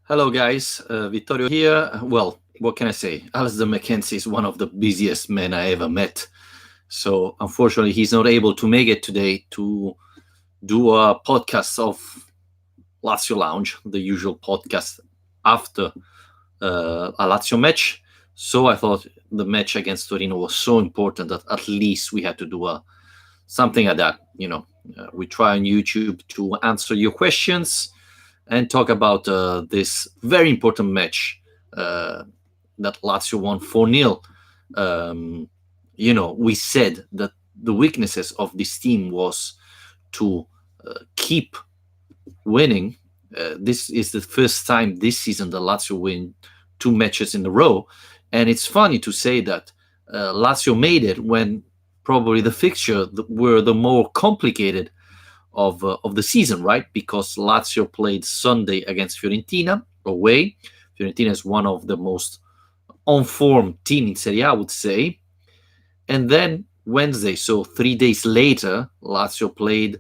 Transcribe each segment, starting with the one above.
Hello, guys. Vittorio here. Well, what can I say? Alistair McKenzie is one of the busiest men I ever met. So, unfortunately, he's not able to make it today to do a podcast of Lazio Lounge, the usual podcast after a Lazio match. So, I thought the match against Torino was so important that at least we had to do something like that. We try on YouTube to answer your questions and talk about this very important match uh, that Lazio won 4-0. We said that the weaknesses of this team was to keep winning. This is the first time this season that Lazio win two matches in a row. And it's funny to say that Lazio made it when probably the fixture were the more complicated of the season, right? Because Lazio played Sunday against Fiorentina away. Fiorentina is one of the most on form team in Serie A, I would say. And then Wednesday, so 3 days later, Lazio played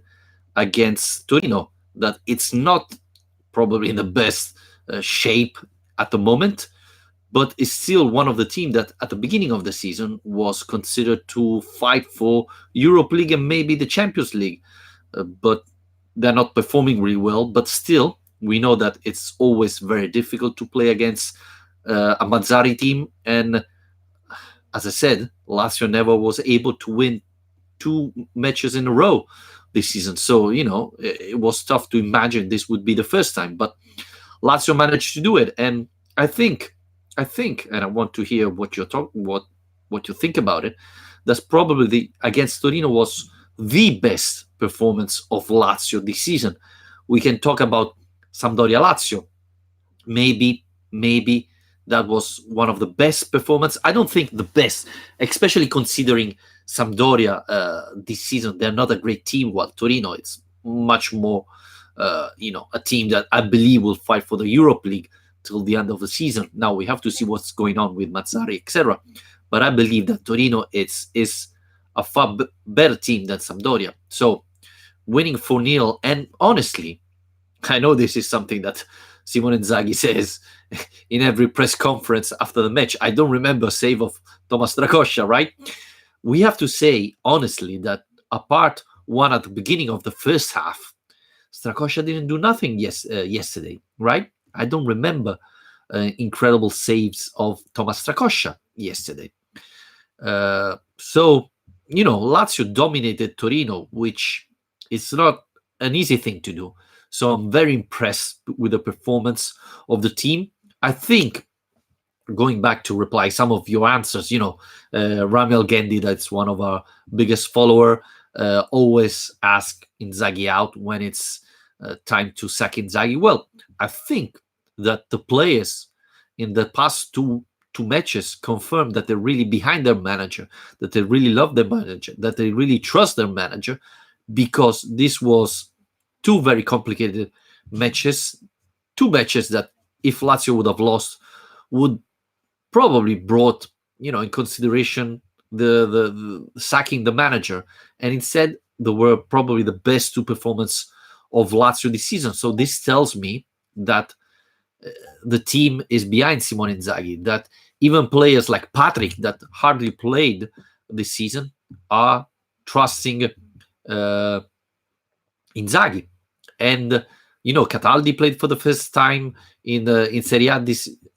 against Torino. That it's not probably in the best shape at the moment, but is still one of the teams that at the beginning of the season was considered to fight for Europe League and maybe the Champions League. But they're not performing really well. But still, we know that it's always very difficult to play against a Mazzari team. And as I said, Lazio never was able to win two matches in a row this season. So, it was tough to imagine this would be the first time. But Lazio managed to do it. And I think, and I want to hear what what you think about it. That's probably against Torino was the best performance of Lazio this season. We can talk about Sampdoria Lazio. Maybe that was one of the best performance. I don't think the best, especially considering Sampdoria this season. They're not a great team. While Torino, it's much more, a team that I believe will fight for the Europe League till the end of the season. Now we have to see what's going on with Mazzari, etc. But I believe that Torino is a far better team than Sampdoria. So winning 4-0, and honestly, I know this is something that Simone Inzaghi says in every press conference after the match. I don't remember a save of Thomas Strakosha, right? We have to say honestly that apart one at the beginning of the first half, Strakosha didn't do nothing yesterday, right? I don't remember incredible saves of Thomas Strakosha yesterday. So, Lazio dominated Torino, which is not an easy thing to do. So I'm very impressed with the performance of the team. I think, going back to reply some of your answers, Ramiel Gendi, that's one of our biggest follower, always ask Inzaghi out when it's time to sack Inzaghi. Well, I think that the players in the past two matches confirmed that they're really behind their manager, that they really love their manager, that they really trust their manager, because this was two very complicated matches, two matches that if Lazio would have lost, would probably brought in consideration the sacking the manager, and instead they were probably the best two performances of Lazio this season. So this tells me that the team is behind Simone Inzaghi, that even players like Patrick, that hardly played this season, are trusting Inzaghi. And Cataldi played for the first time in Serie A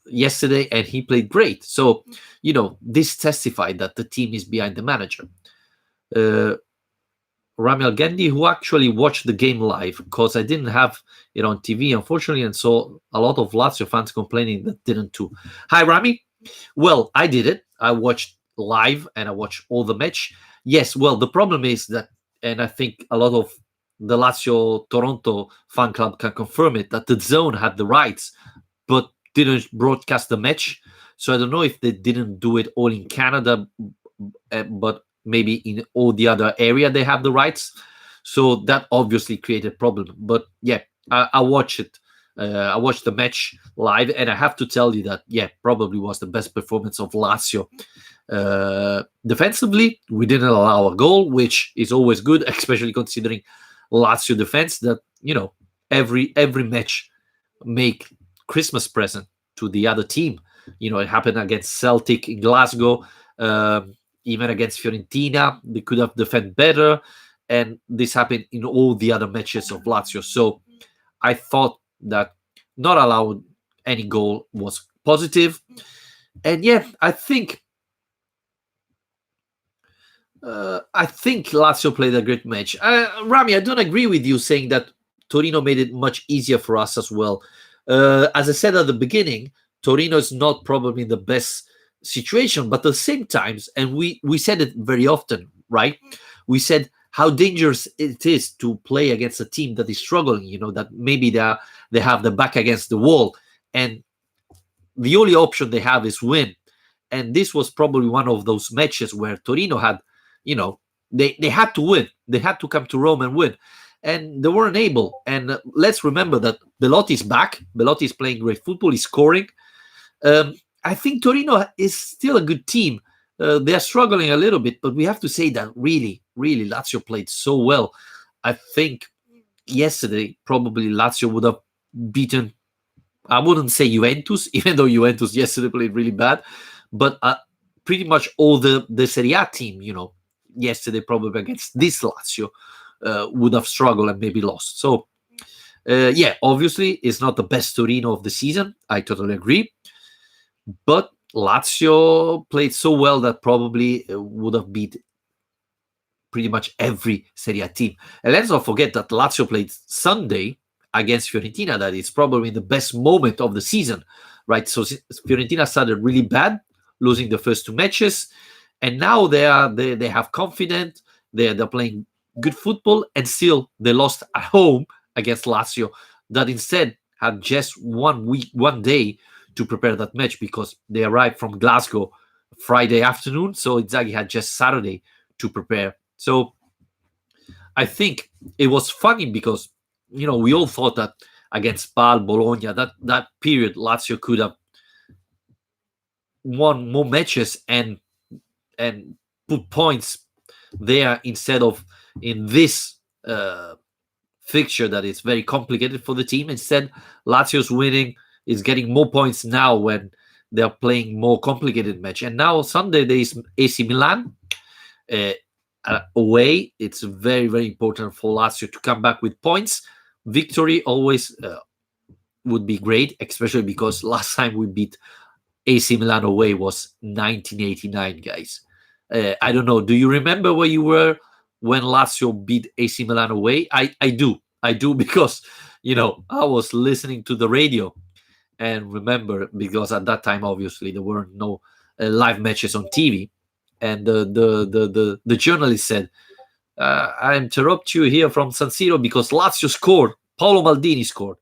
yesterday, and he played great. So this testified that the team is behind the manager. Ramiel Gendi, who actually watched the game live, because I didn't have it on TV, unfortunately, and saw a lot of Lazio fans complaining that didn't too. Hi, Rami. Well, I did it. I watched live and I watched all the match. Yes, well, the problem is that, and I think a lot of the Lazio Toronto fan club can confirm it, that the zone had the rights, but didn't broadcast the match. So I don't know if they didn't do it all in Canada, but maybe in all the other area they have the rights. So that obviously created a problem. But yeah, I watched it. I watched the match live, and I have to tell you that, yeah, probably was the best performance of Lazio. Defensively, we didn't allow a goal, which is always good, especially considering Lazio defense that every match make Christmas present to the other team. It happened against Celtic in Glasgow, even against Fiorentina. They could have defended better, and this happened in all the other matches of Lazio. So I thought that not allowing any goal was positive. And yeah, I think Lazio played a great match. Rami, I don't agree with you saying that Torino made it much easier for us as well. As I said at the beginning, Torino is not probably in the best situation, but at the same times, and we said it very often, right? We said how dangerous it is to play against a team that is struggling. That maybe they have the back against the wall, and the only option they have is win. And this was probably one of those matches where Torino had, they had to win. They had to come to Rome and win. And they weren't able. And let's remember that Belotti's back. Belotti is playing great football. He's scoring. I think Torino is still a good team. They are struggling a little bit, but we have to say that really, really Lazio played so well. I think yesterday probably Lazio would have beaten, I wouldn't say Juventus, even though Juventus yesterday played really bad, but pretty much all the Serie A team, yesterday probably against this Lazio would have struggled and maybe lost. So, yeah, obviously it's not the best Torino of the season. I totally agree. But Lazio played so well that probably would have beat pretty much every Serie A team. And let's not forget that Lazio played Sunday against Fiorentina. That is probably the best moment of the season, right? So Fiorentina started really bad, losing the first two matches, and now they have confidence. They're playing good football, and still they lost at home against Lazio, that instead had just 1 day to prepare that match because they arrived from Glasgow Friday afternoon. So Inzaghi had just Saturday to prepare. So I think it was funny because, we all thought that against Spal, Bologna, that period, Lazio could have won more matches and put points there instead of in this fixture that is very complicated for the team. Instead, Lazio's winning, is getting more points now when they're playing more complicated match. And now Sunday there is AC Milan away. It's very, very important for Lazio to come back with points. Victory always would be great, especially because last time we beat AC Milan away was 1989, guys. I don't know. Do you remember where you were when Lazio beat AC Milan away? I do because, I was listening to the radio and remember, because at that time, obviously, there were no live matches on TV. And the journalist said, I interrupt you here from San Siro because Lazio scored. Paolo Maldini scored.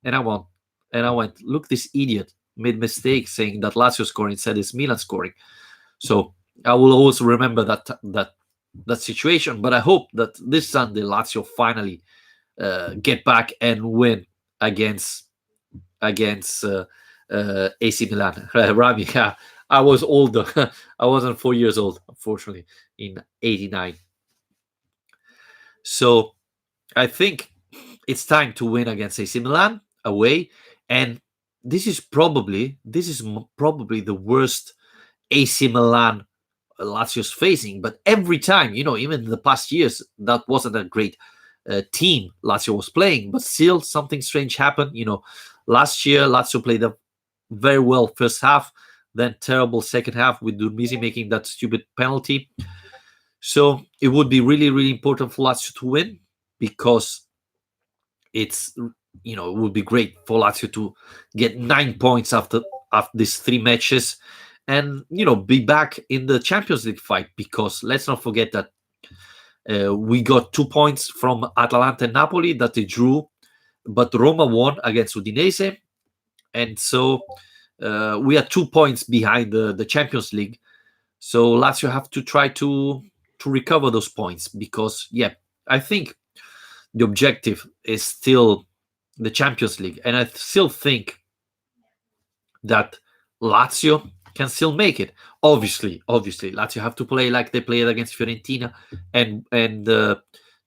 And I went, look, this idiot made mistake saying that Lazio scoring instead is Milan scoring. So I will always remember that situation. But I hope that this Sunday Lazio finally get back and win against AC Milan. Rami, I was older. I wasn't 4 years old, unfortunately, in 89. So I think it's time to win against AC Milan away. And this is probably the worst AC Milan Lazio's facing. But every time, even in the past years, that wasn't a great team Lazio was playing. But still, something strange happened. Last year, Lazio played a very well first half, then terrible second half with Durmisi making that stupid penalty. So it would be really, really important for Lazio to win because it would be great for Lazio to get 9 points after these 3 matches and, be back in the Champions League fight, because let's not forget that we got 2 points from Atalanta and Napoli that they drew, but Roma won against Udinese. And so we are 2 points behind the Champions League. So Lazio have to try to recover those points because, I think the objective is still the Champions League. And I still think that Lazio can still make it. Obviously, Lazio have to play like they played against Fiorentina and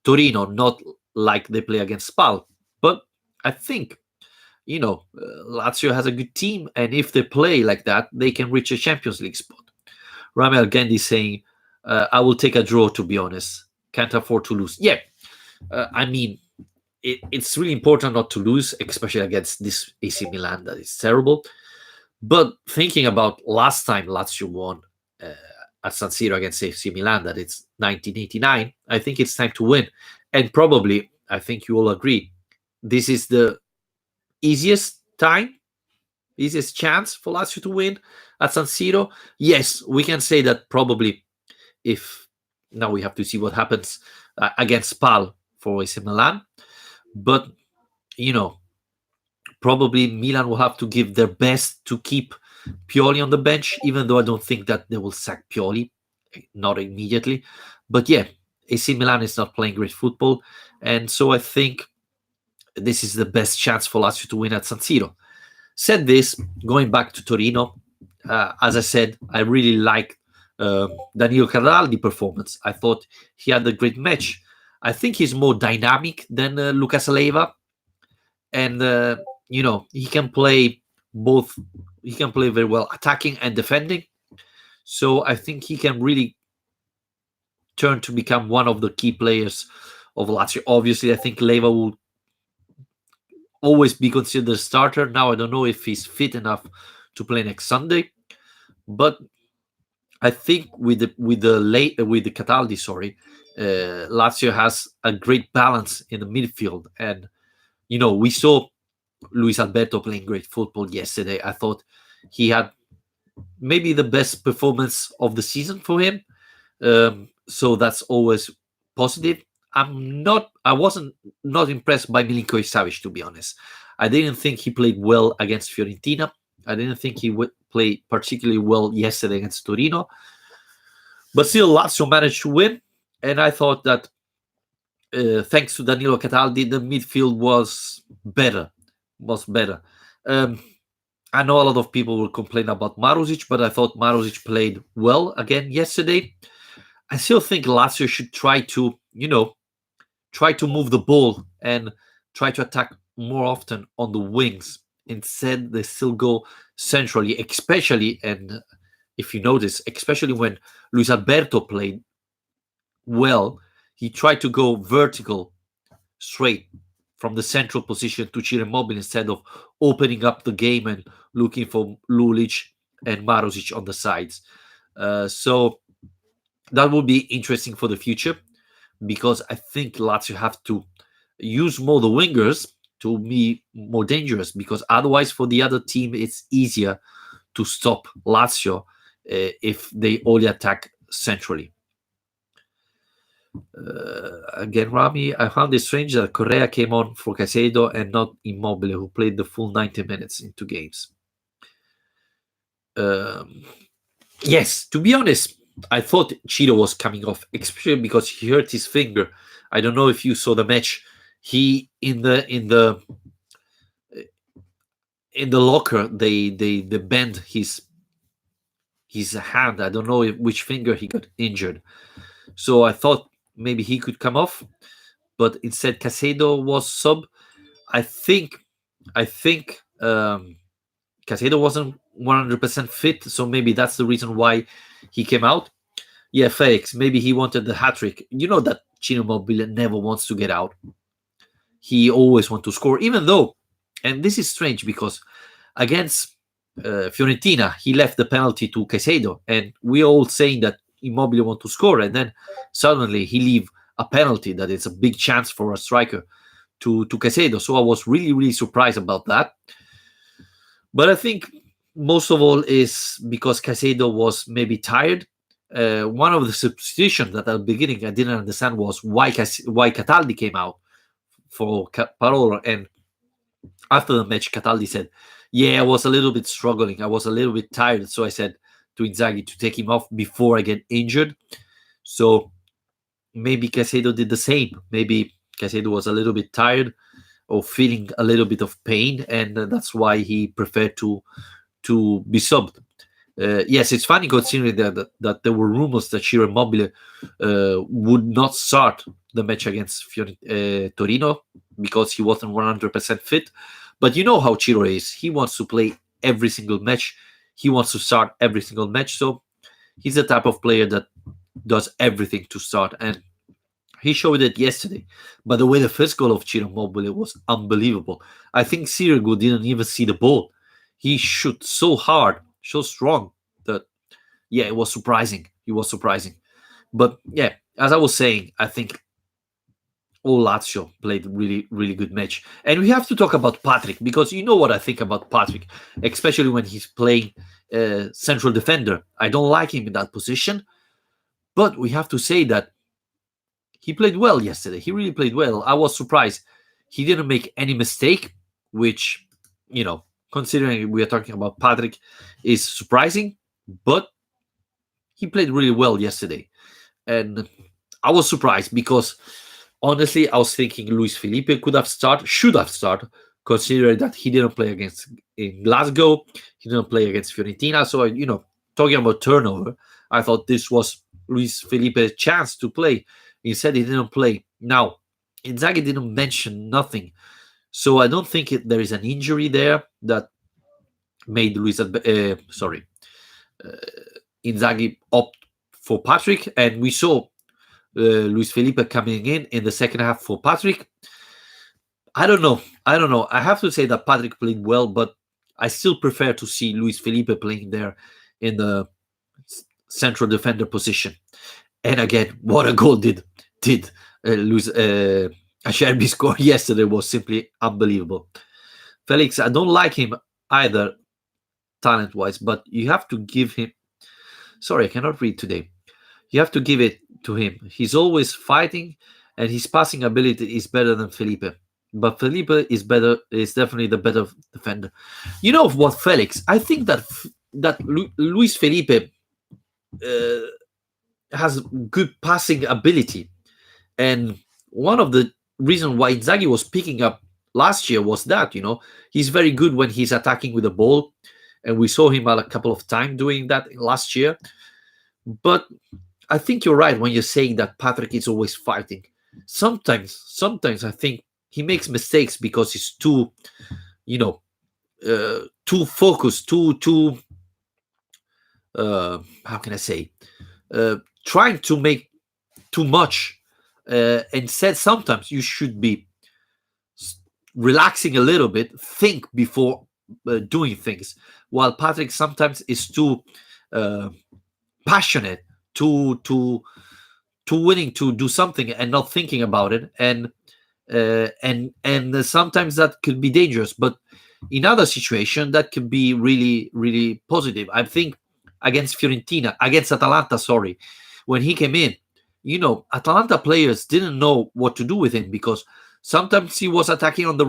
Torino, not like they play against Spal. But I think, Lazio has a good team, and if they play like that, they can reach a Champions League spot. Rami Al-Gandhi saying, I will take a draw, to be honest. Can't afford to lose. Yeah, I mean, it's really important not to lose, especially against this AC Milan that is terrible. But thinking about last time Lazio won uh, at San Siro against AC Milan, that it's 1989, I think it's time to win. And probably, I think you all agree, this is the easiest time, easiest chance for Lazio to win at San Siro. Yes, we can say that probably if now we have to see what happens against Pal for AC Milan. But, you know, probably Milan will have to give their best to keep Pioli on the bench, even though I don't think that they will sack Pioli, not immediately. But yeah, AC Milan is not playing great football. And so I think this is the best chance for Lazio to win at San Siro. Said this, going back to Torino, as I said, I really liked Danilo Cataldi performance. I thought he had a great match. I think he's more dynamic than Lucas Leiva, and he can play both. He can play very well attacking and defending. So I think he can really turn to become one of the key players of Lazio. Obviously, I think Leiva will always be considered a starter. Now I don't know if he's fit enough to play next Sunday, but I think with the Cataldi, Lazio has a great balance in the midfield, and we saw Luis Alberto playing great football yesterday. I thought he had maybe the best performance of the season for him, so that's always positive. I wasn't not impressed by Milinkovic Savic, to be honest. I didn't think he played well against Fiorentina. I didn't think he would play particularly well yesterday against Torino. But still, Lazio managed to win. And I thought that thanks to Danilo Cataldi, the midfield was better. I know a lot of people will complain about Marusic, but I thought Marusic played well again yesterday. I still think Lazio should try to move the ball and try to attack more often on the wings. Instead, they still go centrally, especially, and if you notice, especially when Luis Alberto played well, he tried to go vertical, straight from the central position to Ciro Immobile instead of opening up the game and looking for Lulic and Marusic on the sides. So that will be interesting for the future, because I think Lazio have to use more the wingers to be more dangerous, because otherwise for the other team it's easier to stop Lazio if they only attack centrally. Again, Rami, I found it strange that Correa came on for Caicedo and not Immobile, who played the full 90 minutes in two games. Yes, to be honest, I thought Ciro was coming off, especially because he hurt his finger. I don't know if you saw the match. He in the locker they bend his hand. I don't know which finger he got injured. So I thought maybe he could come off, but instead Caicedo was sub. I think Caicedo wasn't 100% fit, so maybe that's the reason why he came out. Yeah, Felix, maybe he wanted the hat-trick. You know that Ciro Immobile never wants to get out. He always wants to score, even though, and this is strange because against Fiorentina, he left the penalty to Caicedo, and we're all saying that Immobile want to score, and then suddenly he leave a penalty that is a big chance for a striker to Caicedo. So I was really, really surprised about that. But I think most of all is because Caicedo was maybe tired. One of the substitutions that at the beginning I didn't understand was why Cataldi came out for Parolo, and after the match, Cataldi said, "Yeah, I was a little bit struggling. I was a little bit tired, so I said to Inzaghi to take him off before I get injured." So maybe Caicedo did the same. Maybe Caicedo was a little bit tired or feeling a little bit of pain, and that's why he preferred to be subbed. Yes, it's funny considering that there were rumors that Ciro Immobile would not start the match against Torino because he wasn't 100% fit. But you know how Chiro is. He wants to play every single match. He wants to start every single match. So he's the type of player that does everything to start. And he showed it yesterday. By the way, the first goal of Ciro Immobile was unbelievable. I think Sirigu didn't even see the ball. He shot so hard, so strong that, yeah, it was surprising. It was surprising. But yeah, as I was saying, I think all Lazio played really, really good match. And we have to talk about Patrick, because you know what I think about Patrick, especially when he's playing central defender. I don't like him in that position, but we have to say that he played well yesterday. He really played well. I was surprised. He didn't make any mistake, which, considering we are talking about Patrick, is surprising, but he played really well yesterday. And I was surprised because, honestly, I was thinking Luis Felipe should have started, considering that he didn't play against in Glasgow, he didn't play against Fiorentina. So, talking about turnover, I thought this was Luis Felipe's chance to play. Instead, he didn't play. Now, Inzaghi didn't mention nothing, so I don't think there is an injury there that made Inzaghi opt for Patrick, and we saw Luis Felipe coming in the second half for Patrick. I don't know. I have to say that Patrick played well, but I still prefer to see Luis Felipe playing there in the central defender position. And again, what a goal did Luis Acerbi score yesterday was simply unbelievable. Felix, I don't like him either talent-wise, but you have to give him... Sorry, I cannot read today. You have to give it to him. He's always fighting, and his passing ability is better than Felipe. But Felipe is definitely the better defender. You know what, Felix? I think that Luis Felipe has good passing ability. And one of the reasons why Inzaghi was picking up last year was that, he's very good when he's attacking with the ball. And we saw him a couple of times doing that last year. But I think you're right when you're saying that Patrick is always fighting. Sometimes I think he makes mistakes because he's too, too focused, too how can I say, trying to make too much. Instead, sometimes you should be relaxing a little bit, think before doing things. While Patrick sometimes is too passionate, too willing to do something and not thinking about it, and sometimes that could be dangerous. But in other situations, that could be really, really positive. I think against Atalanta, when he came in, Atalanta players didn't know what to do with him, because sometimes he was attacking on the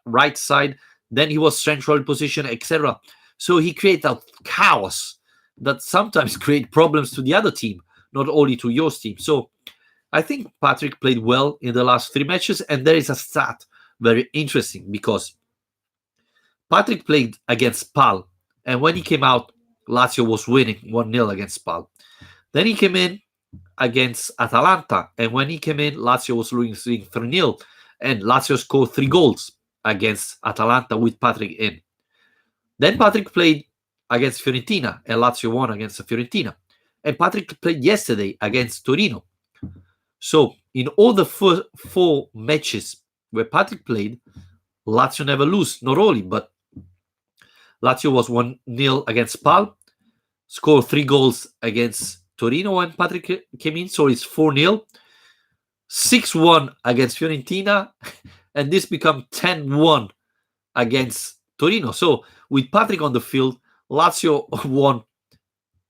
right side, then he was central position, etc. So he created a chaos that sometimes create problems to the other team, not only to your team. So I think Patrick played well in the last 3 matches, and there is a stat very interesting, because Patrick played against Pal, and when he came out, Lazio was winning 1-0 against Pal. Then he came in against Atalanta, and when he came in, Lazio was losing 3-0, and Lazio scored 3 goals against Atalanta with Patrick in. Then Patrick played against Fiorentina, and Lazio won against Fiorentina. And Patrick played yesterday against Torino. So in all the first 4 matches where Patrick played, Lazio never lose. Not only, but Lazio was 1-0 against Pal, scored 3 goals against Torino when Patrick came in, so it's 4-0, 6-1 against Fiorentina, and this become 10-1 against Torino. So with Patrick on the field, Lazio won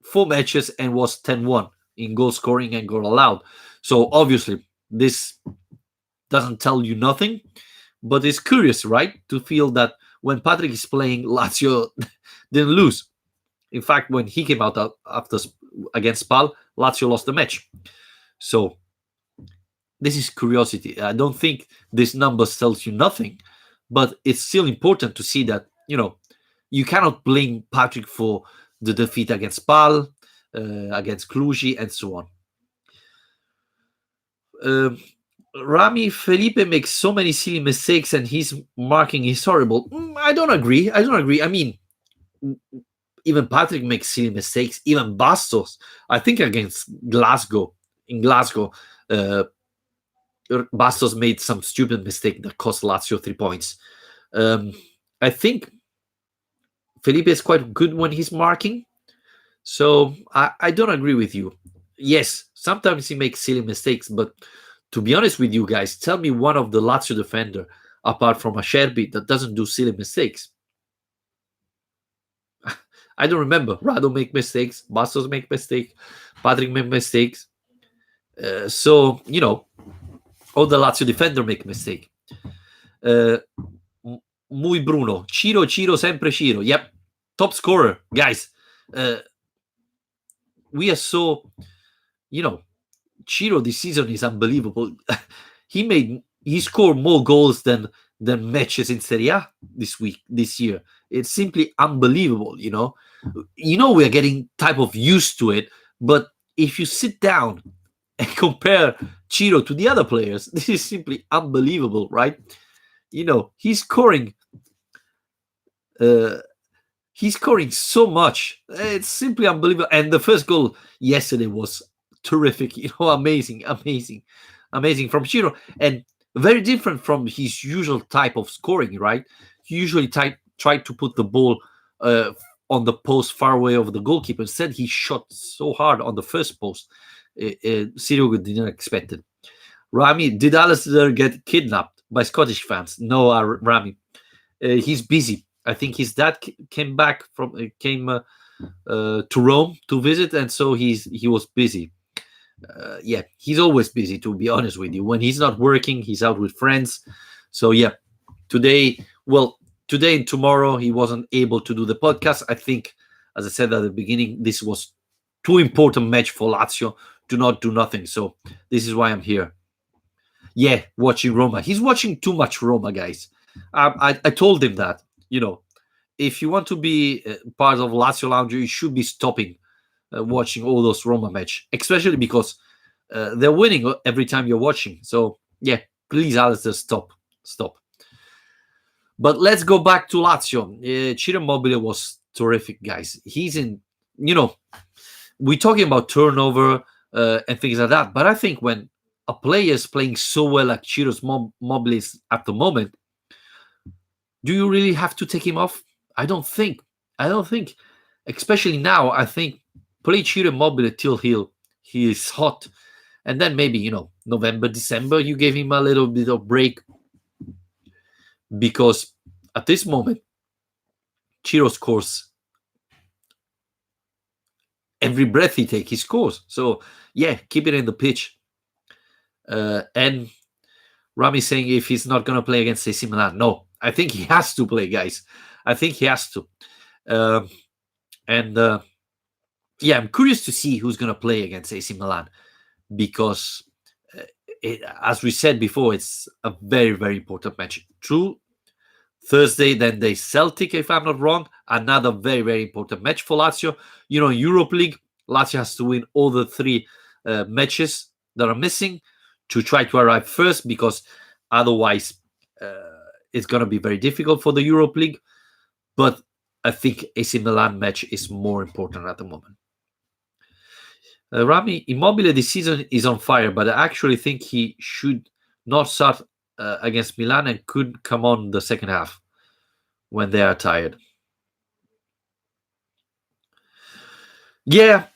4 matches and was 10-1 in goal scoring and goal allowed. So obviously this doesn't tell you nothing, but it's curious, right, to feel that when Patrick is playing, Lazio didn't lose. In fact, when he came out after against Pal, Lazio lost the match. So this is curiosity. I don't think this number tells you nothing, but it's still important to see that, you cannot blame Patrick for the defeat against Pal, against Cluj, and so on. Rami, Felipe makes so many silly mistakes and his marking is horrible. I don't agree. I mean, even Patrick makes silly mistakes. Even Bastos, I think against Glasgow, in Glasgow, uh, Bastos made some stupid mistake that cost Lazio 3 points. Um, I think Felipe is quite good when he's marking. So I don't agree with you. Yes, sometimes he makes silly mistakes, but to be honest with you guys, tell me one of the Lazio defender apart from Acerbi that doesn't do silly mistakes. I don't remember. Rado make mistakes, Bastos make mistakes, Patrick make mistakes. So all the Lazio defender make mistake. Uh, Muy Bruno, Ciro, sempre Ciro. Yep, top scorer, guys. Uh, we are so you know Chiro this season is unbelievable. He scored more goals than matches in Serie A this year. It's simply unbelievable. We're getting type of used to it, but if you sit down and compare Chiro to the other players, this is simply unbelievable, right? He's scoring. Uh, he's scoring so much. It's simply unbelievable. And the first goal yesterday was terrific. Amazing, amazing, amazing from Chiro, and very different from his usual type of scoring. Right? He usually tried to put the ball on the post far away of the goalkeeper. Instead, he shot so hard on the first post. Ciro didn't expect it. Rami, did Alistair get kidnapped by Scottish fans? No, Rami. He's busy. I think his dad came to Rome to visit, and so he was busy. Yeah, he's always busy. To be honest with you, when he's not working, he's out with friends. So yeah, today, well, today and tomorrow he wasn't able to do the podcast. I think, as I said at the beginning, this was too important match for Lazio to not do nothing. So this is why I'm here. Yeah, watching Roma. He's watching too much Roma, guys. I told him that. If you want to be part of Lazio Lounge, you should be stopping watching all those Roma match, especially because they're winning every time you're watching. So yeah, please, Alistair, stop. But let's go back to Lazio. Ciro Immobile was terrific, guys. He's in. We're talking about turnover and things like that, but I think when a player is playing so well like Ciro Immobile is at the moment, do you really have to take him off? I don't think. Especially now, I think play Ciro Immobile till he is hot, and then maybe November, December, you gave him a little bit of break, because at this moment, Ciro scores every breath he takes. He scores. So yeah, keep it in the pitch. And Rami saying if he's not gonna play against AC Milan, no, I think he has to play, guys. I think he has to. And yeah, I'm curious to see who's going to play against AC Milan, because, as we said before, it's a very, very important match. True, Thursday, then they Celtic, if I'm not wrong. Another very, very important match for Lazio. Europe League, Lazio has to win all the three matches that are missing to try to arrive first, because otherwise it's going to be very difficult for the Europe League. But I think AC Milan match is more important at the moment. Rami, Immobile this season is on fire, but I actually think he should not start against Milan and could come on the second half when they are tired. Yeah,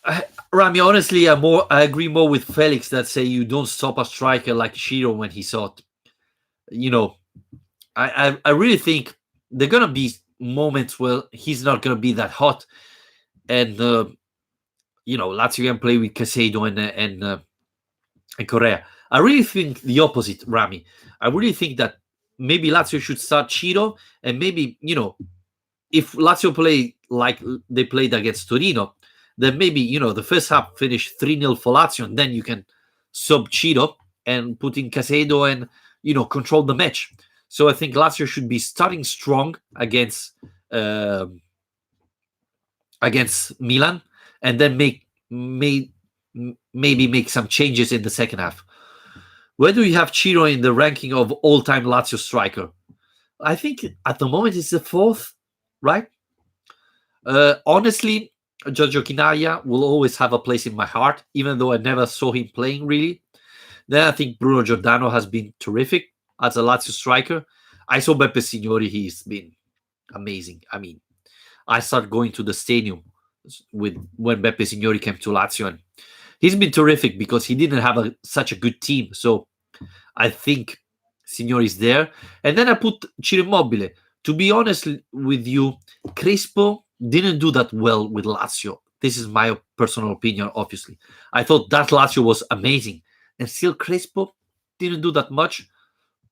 Rami, honestly, I agree more with Felix that say you don't stop a striker like Shiro when he's hot. I really think there are going to be moments where he's not going to be that hot, and Lazio can play with Casado and Correa. I really think the opposite, Rami. I really think that maybe Lazio should start Ciro, and maybe if Lazio play like they played against Torino, then maybe the first half finish 3-0 for Lazio, and then you can sub Ciro and put in Casado and control the match. So I think Lazio should be starting strong against Milan, and then maybe make some changes in the second half. Where do you have Ciro in the ranking of all-time Lazio striker? I think at the moment it's the fourth, right? Honestly, Giorgio Chinaglia will always have a place in my heart, even though I never saw him playing really. Then I think Bruno Giordano has been terrific as a Lazio striker. I saw Beppe Signori; he's been amazing. I mean, I started going to the stadium with when Beppe Signori came to Lazio, and he's been terrific because he didn't have such a good team. So I think Signori is there. And then I put Ciro Immobile. To be honest with you, Crespo didn't do that well with Lazio. This is my personal opinion, obviously. I thought that Lazio was amazing. And still, Crespo didn't do that much.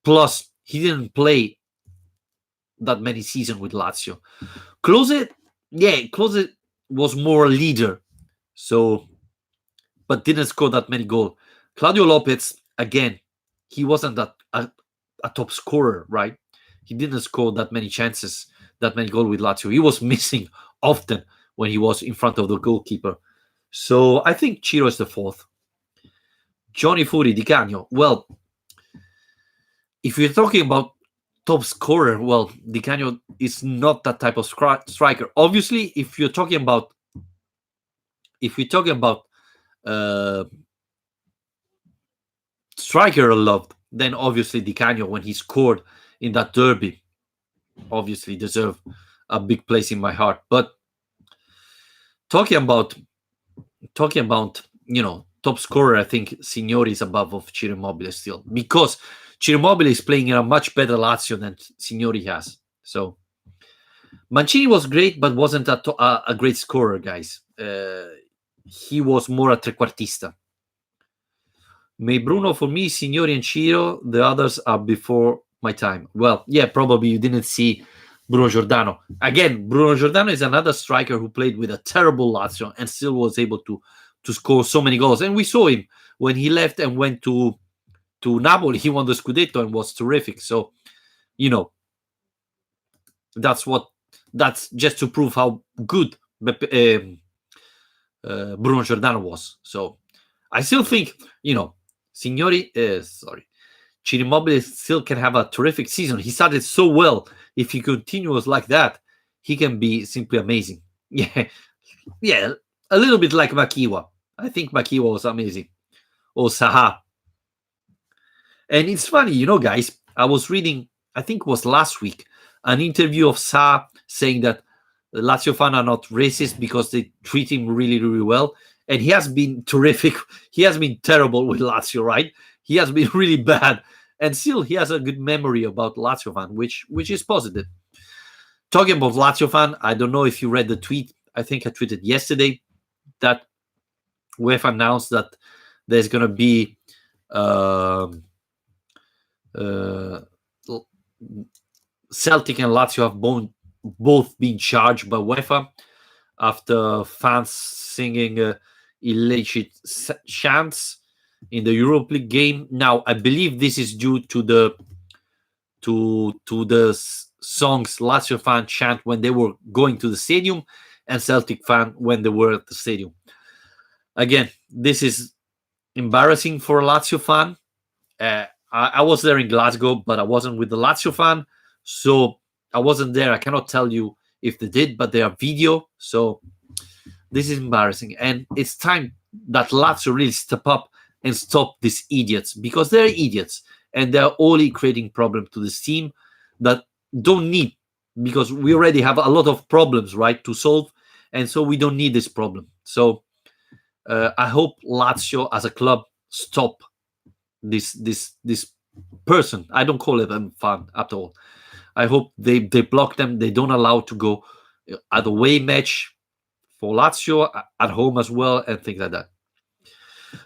Plus, he didn't play that many seasons with Lazio. Klose, yeah, Klose was more a leader. So, but didn't score that many goals. Claudio Lopez, again, he wasn't a top scorer, right? He didn't score that many chances, that many goals with Lazio. He was missing often when he was in front of the goalkeeper. So I think Ciro is the fourth. Johnny Fury, Di Canio. Well, if you're talking about top scorer, well, Di Canio is not that type of striker. Obviously, if you're talking about uh, striker loved, then obviously Di Canio, when he scored in that derby, obviously deserve a big place in my heart. But talking about top scorer, I think Signori is above of Ciro Immobile still, because Ciro Immobile is playing in a much better Lazio than Signori has. So Mancini was great, but wasn't a great scorer, guys. He was more a trequartista. May Bruno for me, Signori and Ciro. The others are before my time. Well, yeah, probably you didn't see Bruno Giordano. Again, Bruno Giordano is another striker who played with a terrible Lazio and still was able to score so many goals. And we saw him when he left and went to Napoli. He won the Scudetto and was terrific. So, that's just to prove how good Bruno Giordano was. So I still think, Ciro Immobile still can have a terrific season. He started so well. If he continues like that, he can be simply amazing. Yeah, a little bit like Makiwa. I think Makiwa was amazing. Or Saha. And it's funny, guys, I was reading, I think it was last week, an interview of Saha saying that the Lazio fans are not racist because they treat him really, really well. And he has been terrific. He has been terrible with Lazio, right? He has been really bad. And still, he has a good memory about Lazio fan, which is positive. Talking about Lazio fan, I don't know if you read the tweet. I think I tweeted yesterday that UEFA announced that there's going to be Celtic and Lazio have both been charged by UEFA after fans singing illicit chants in the Europa League game. Now, I believe this is due to the songs Lazio fan chant when they were going to the stadium and Celtic fan when they were at the stadium. Again, this is embarrassing for a Lazio fan. I was there in Glasgow, but I wasn't with the Lazio fan, so I wasn't there. I cannot tell you if they did, but they are video, so this is embarrassing. And it's time that Lazio really step up and stop these idiots, because they're idiots and they're only creating problems to this team that don't need, because we already have a lot of problems, right, to solve, and so we don't need this problem. So I hope Lazio as a club stop this person. I don't call it a fan at all. I hope they block them. They don't allow to go at the away match for Lazio, at home as well, and things like that.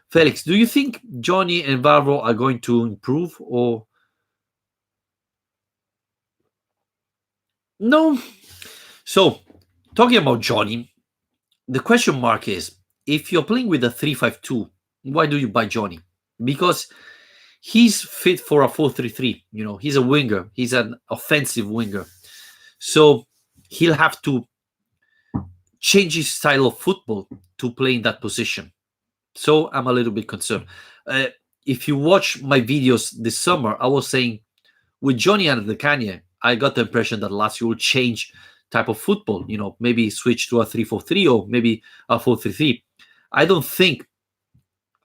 Felix, do you think Johnny and Varvo are going to improve, or no? So, talking about Johnny, the question mark is, if you're playing with a 3-5-2, why do you buy Johnny? Because he's fit for a 4-3-3. He's a winger. He's an offensive winger. So he'll have to change his style of football to play in that position. So I'm a little bit concerned. if you watch my videos this summer, I was saying with Johnny and the Kanye, I got the impression that Lazio will change type of football. Maybe switch to a 3-4-3 or maybe a 4-3-3. I don't think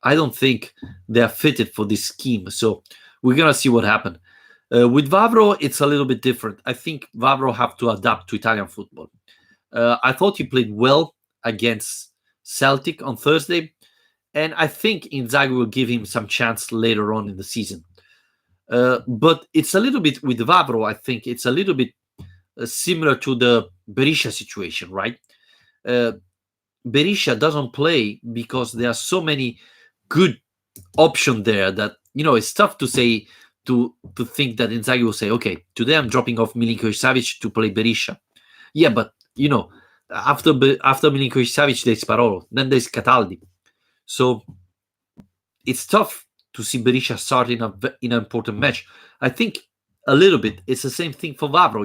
I don't think they are fitted for this scheme. So we're gonna see what happens. With Vavro, it's a little bit different. I think Vavro have to adapt to Italian football. I thought he played well against Celtic on Thursday, and I think Inzaghi will give him some chance later on in the season. But it's a little bit with Vavro. I think it's a little bit similar to the Berisha situation, right? Uh, Berisha doesn't play because there are so many good options there that it's tough to say to think that Inzaghi will say, okay, today I'm dropping off Milinkovic Savic to play Berisha. Yeah, but after Milinkovic Savic there's Parolo, then there's Cataldi. So it's tough to see Berisha start in an important match. I think a little bit it's the same thing for Vavro.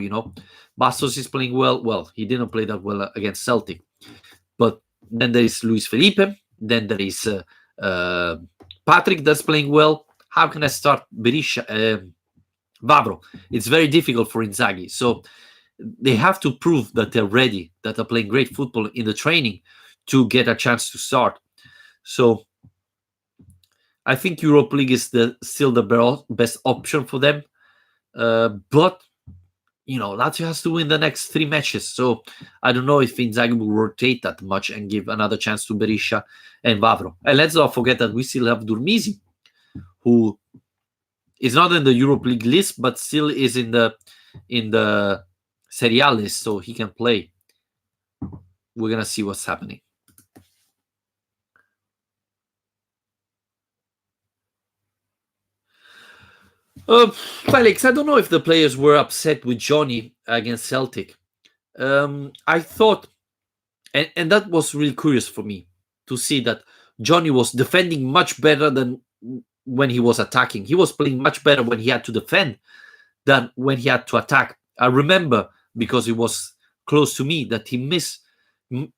Bastos is playing well. Well, he didn't play that well against Celtic. But then there is Luis Felipe. Then there is Patrick that's playing well. How can I start Berisha, Vavro? It's very difficult for Inzaghi. So they have to prove that they're ready, that they're playing great football in the training to get a chance to start. So I think Europa League is still the best option for them. But Lazio has to win the next 3 matches. So I don't know if Inzaghi will rotate that much and give another chance to Berisha and Vavro. And let's not forget that we still have Durmisi, who is not in the Europa League list, but still is in the Serie A list, so he can play. We're going to see what's happening. Felix, I don't know if the players were upset with Johnny against Celtic. I thought, and that was really curious for me to see that Johnny was defending much better than when he was attacking. He was playing much better when he had to defend than when he had to attack. I remember, because it was close to me, that he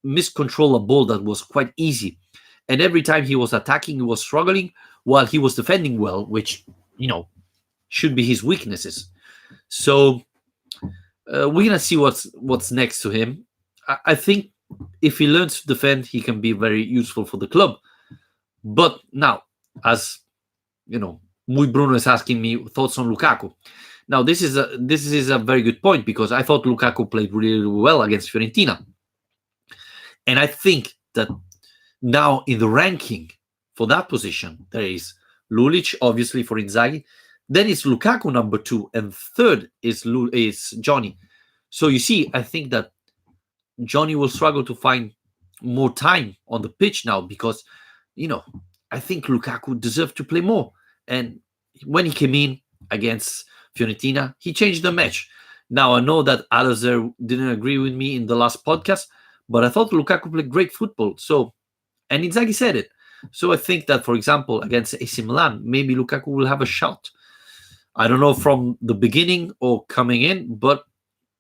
miscontrolled a ball that was quite easy. And every time he was attacking, he was struggling while he was defending well, which, should be his weaknesses. So we're going to see what's next to him. I think if he learns to defend, he can be very useful for the club. But now, as Muy Bruno is asking me thoughts on Lukaku. Now, this is a very good point, because I thought Lukaku played really, really well against Fiorentina. And I think that now in the ranking for that position, there is Lulic, obviously, for Inzaghi. Then it's Lukaku number 2, and third is Johnny. So you see, I think that Johnny will struggle to find more time on the pitch now, because, I think Lukaku deserved to play more. And when he came in against Fiorentina, he changed the match. Now, I know that Alazer didn't agree with me in the last podcast, but I thought Lukaku played great football. So, and Inzaghi said it. So I think that, for example, against AC Milan, maybe Lukaku will have a shot. I don't know from the beginning or coming in, but,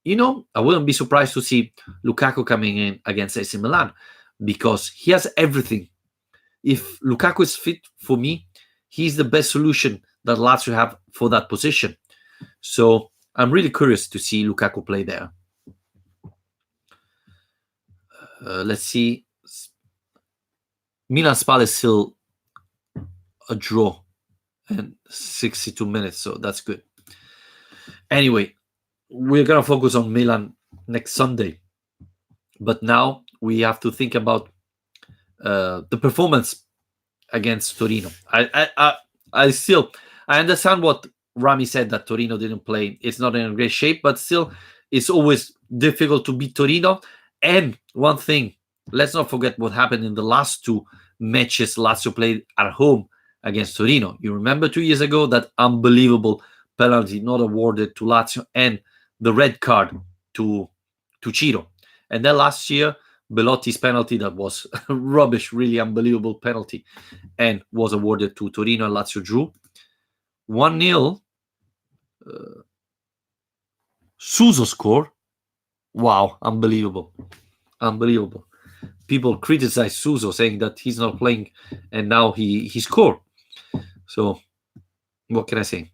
I wouldn't be surprised to see Lukaku coming in against AC Milan, because he has everything. If Lukaku is fit, for me, he's the best solution that Lazio have for that position. So I'm really curious to see Lukaku play there. Let's see. Milan Spal is still a draw and 62 minutes, so that's good. Anyway, we're going to focus on Milan next Sunday. But now we have to think about the performance against Torino. I understand what Rami said, that Torino didn't play. It's not in great shape, but still, it's always difficult to beat Torino. And one thing, let's not forget what happened in the last 2 matches Lazio played at home against Torino. You remember 2 years ago, that unbelievable penalty not awarded to Lazio, and the red card to Ciro. And then last year, Belotti's penalty that was rubbish, really unbelievable penalty, and was awarded to Torino, and Lazio drew 1-0. Suso score. Wow, unbelievable. People criticize Suso, saying that he's not playing, and now he scored. So what can I say?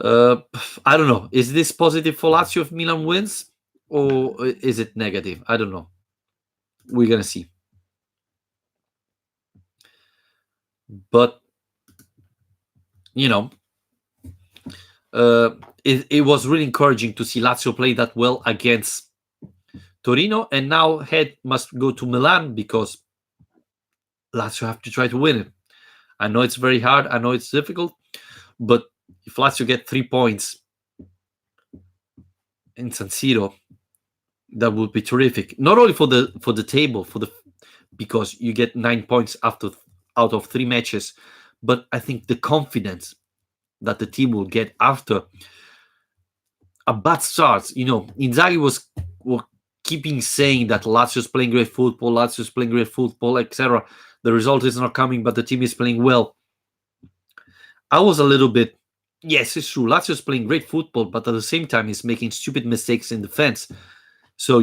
I don't know. Is this positive for Lazio if Milan wins, or is it negative? I don't know. We're gonna see. But you know, it was really encouraging to see Lazio play that well against Torino, and now head must go to Milan because Lazio have to try to win it. I know it's very hard. I know it's difficult, but if Lazio get 3 points in San Siro, that would be terrific. Not only for the table, because you get 9 points out of 3 matches, but I think the confidence that the team will get after a bad start. Inzaghi was keeping saying that Lazio's playing great football, etc. The result is not coming, but the team is playing well. I was a little bit, yes, it's true. Lazio's playing great football, but at the same time, he's making stupid mistakes in defense. So,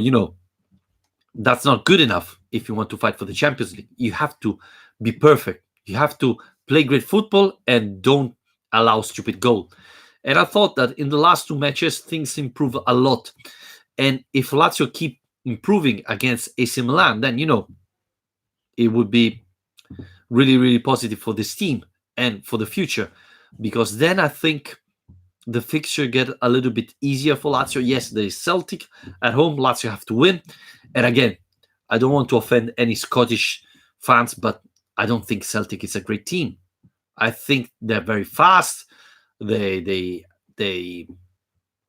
that's not good enough if you want to fight for the Champions League. You have to be perfect. You have to play great football and don't allow stupid goal. And I thought that in the last 2 matches, things improve a lot. And if Lazio keep improving against AC Milan, then, it would be really, really positive for this team and for the future. Because then I think the fixture get a little bit easier for Lazio. Yes, there is Celtic at home. Lazio have to win. And again, I don't want to offend any Scottish fans, but I don't think Celtic is a great team. I think they're very fast. They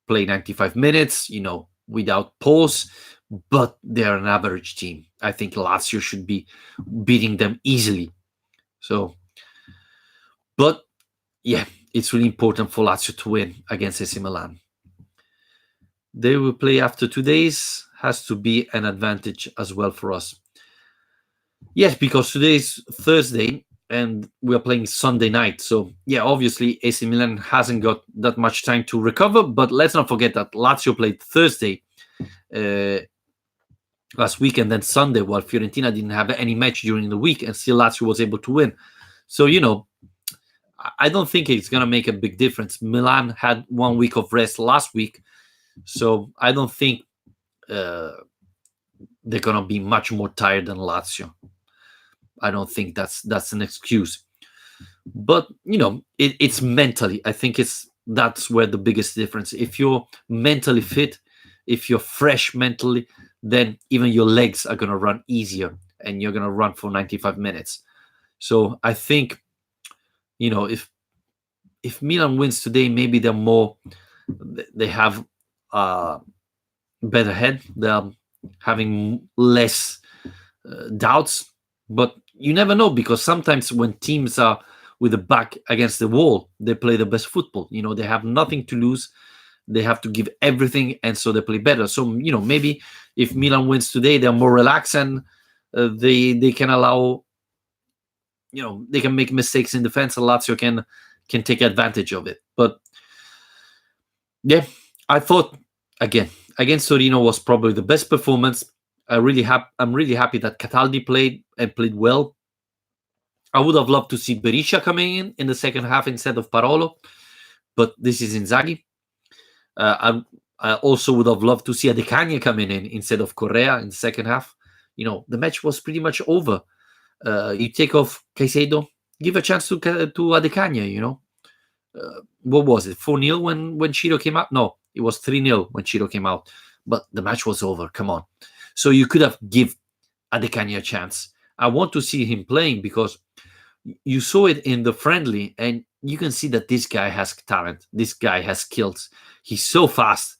play 95 minutes, without pause, but they're an average team. I think Lazio should be beating them easily. So, but yeah, it's really important for Lazio to win against AC Milan. They will play after 2 days. Has to be an advantage as well for us. Yes, because today's Thursday and we are playing Sunday night. So, yeah, obviously AC Milan hasn't got that much time to recover. But let's not forget that Lazio played Thursday last week and then Sunday, while Fiorentina didn't have any match during the week, and still Lazio was able to win. So, I don't think it's going to make a big difference. Milan had 1 week of rest last week, so I don't think they're going to be much more tired than Lazio. I don't think that's an excuse. But, it's mentally. I think that's where the biggest difference. If you're mentally fit, if you're fresh mentally, then even your legs are going to run easier and you're going to run for 95 minutes. So I think, if Milan wins today, maybe they have a better head. They're having less doubts, but you never know, because sometimes when teams are with the back against the wall, they play the best football. They have nothing to lose. They have to give everything, and so they play better. So, maybe if Milan wins today, they're more relaxed and they can allow, they can make mistakes in defense, and Lazio can take advantage of it. But yeah, I thought, again, against Torino was probably the best performance. I'm really happy that Cataldi played well. I would have loved to see Berisha coming in the second half instead of Parolo, but this is Inzaghi. I also would have loved to see Adekanye coming in instead of Correa in the second half. The match was pretty much over. You take off Caicedo, give a chance to Adekanye, what was it, 4-0 when Chiro came out? No, it was 3-0 when Chiro came out, but the match was over. Come on. So you could have give Adekanye a chance. I want to see him playing because you saw it in the friendly, and you can see that this guy has talent. This guy has skills. He's so fast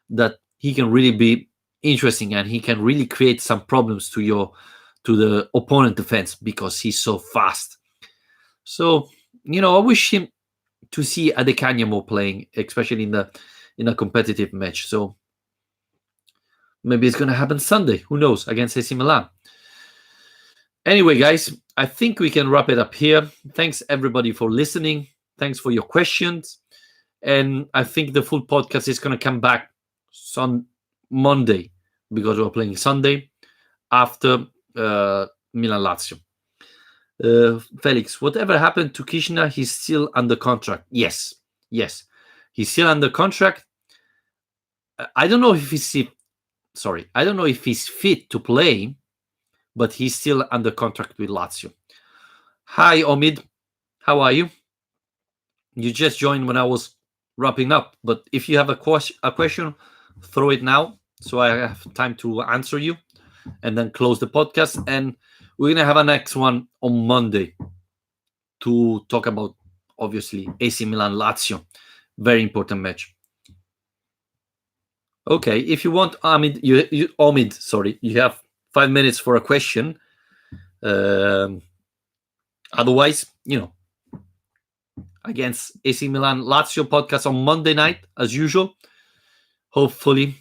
that he can really be interesting, and he can really create some problems to the opponent defense because he's so fast. So, I wish him to see Adekanye more playing, especially in a competitive match. So maybe it's going to happen Sunday. Who knows? Against AC Milan. Anyway, guys, I think we can wrap it up here. Thanks, everybody, for listening. Thanks for your questions. And I think the full podcast is going to come back on Monday, because we're playing Sunday after Milan-Lazio. Felix, whatever happened to Kishna, he's still under contract. Yes, yes, he's still under contract. I don't know if I don't know if he's fit to play, but he's still under contract with Lazio. Hi, Omid. How are you? You just joined when I was wrapping up, but if you have a question, throw it now so I have time to answer you, and then close the podcast. And we're gonna have a next one on Monday to talk about, obviously, AC Milan Lazio, very important match. Okay, if you want, Omid, Omid, sorry, you have 5 minutes for a question. Otherwise, against AC Milan Lazio podcast on Monday night as usual. Hopefully,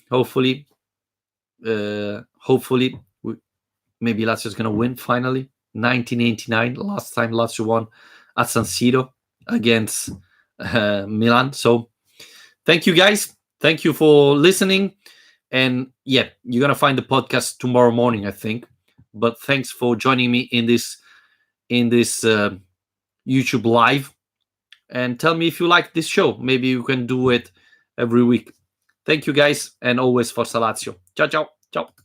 maybe Lazio is gonna win finally. 1989, last time Lazio won at San Siro against Milan. So, thank you guys. Thank you for listening. And yeah, you're gonna find the podcast tomorrow morning, I think. But thanks for joining me in this YouTube live. And tell me if you like this show. Maybe you can do it every week. Thank you guys, and always Forza Lazio. Ciao, ciao, ciao.